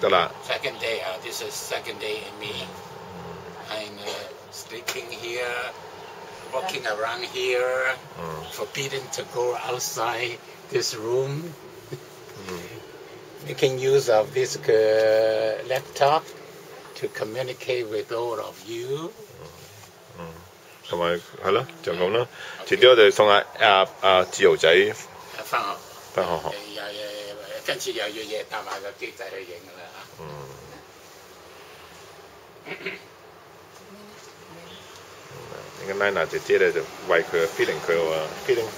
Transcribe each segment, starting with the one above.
得啦。Second day, this is second day in me. I'm sleeping here, walking around here. Forbidden to go outside this room. Making use of this laptop to communicate with all of you. 同埋係咯，就咁啦。遲啲我哋送阿自豪仔翻學。翻學學。跟住又要嘢搭埋個機仔去影㗎啦嚇。呢個 Nina 姐姐咧就為佢 feeling 佢喎 feeling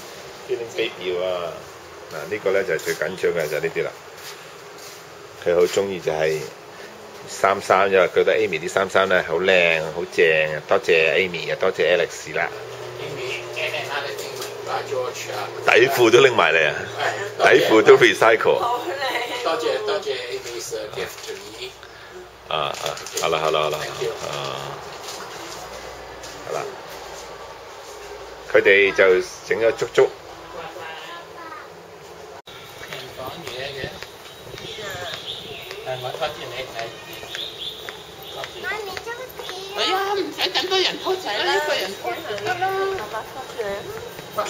baby 喎。嗱呢個咧就係最緊張嘅就係呢啲啦。佢好中意就係衫，因為覺得 Amy 啲衫咧好靚好正，多謝 Amy 又多謝 Alex 啦。底褲都拎埋嚟啊！底褲都 recycle。多謝 Amy's gift to me。好啦，好啦，佢哋就整咗足。講嘢嘅。我拖住你睇。哎呀，唔使咁多人拖仔啦，一個人拖就得啦。爸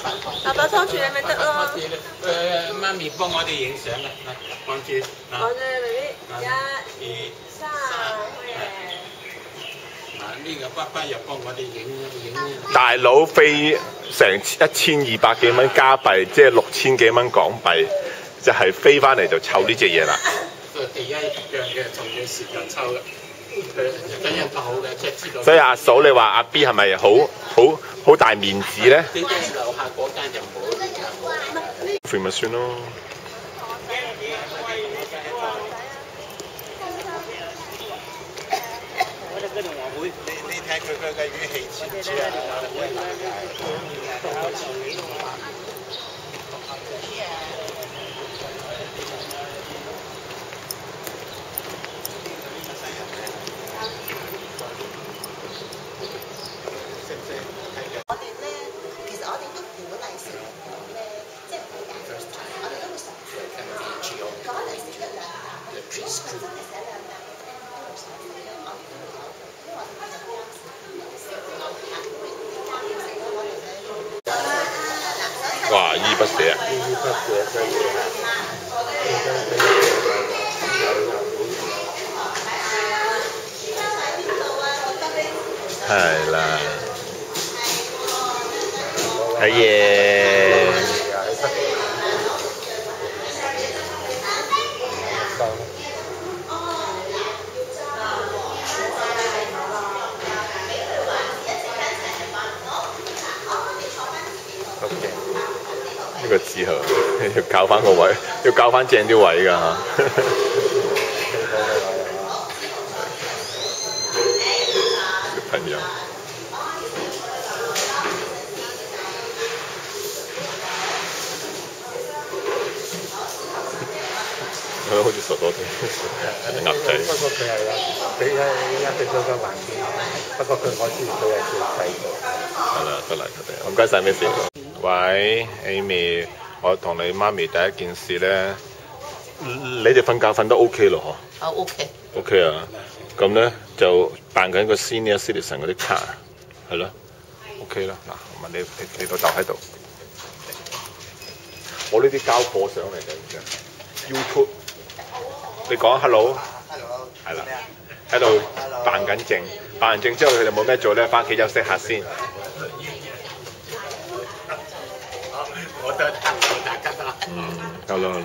爸拖住你咪得咯。媽咪幫我哋影相啦，望住。望住你1、2、3，好嘢。呢個爸爸又幫我哋影。大佬飛成1200幾蚊加幣，即係6000幾蚊港幣，就係飛翻嚟就湊呢隻嘢啦。第一樣嘅同樣時間抽嘅，真係好嘅，即係知道。所以阿嫂你話阿 B 係咪好大面子咧？呢間樓下嗰間就冇。飛咪算咯。你睇佢嘅語氣似唔似啊？我哋咧，其實我哋都鼓勵小朋友咧，即係唔好揀，我哋都會講嚟食1、2啖，真係寫2啖，哇！依不捨。係啦。係嘢。呢個字號要校翻個位，要校翻正啲位㗎嚇。小朋友。佢好似傻咗啲鴨仔。不過佢係俾一隻租金還錢，不過佢我知佢係最細個。係啦，得啦，唔該晒，咩事？喂 ，Amy， 我同你媽咪第一件事咧，你哋瞓覺瞓得 OK 咯嗬？OK 啊，咁咧就辦緊個 senior citizen 嗰啲卡，係咯 ，OK 啦。嗱，我問你個竇喺度，我呢啲交貨相嚟嘅 ，YouTube。你講 hello， 係啦，喺度辦緊證，辦完證之後佢哋冇咩做咧，翻屋企休息下先。我都得，大家得啦。夠啦。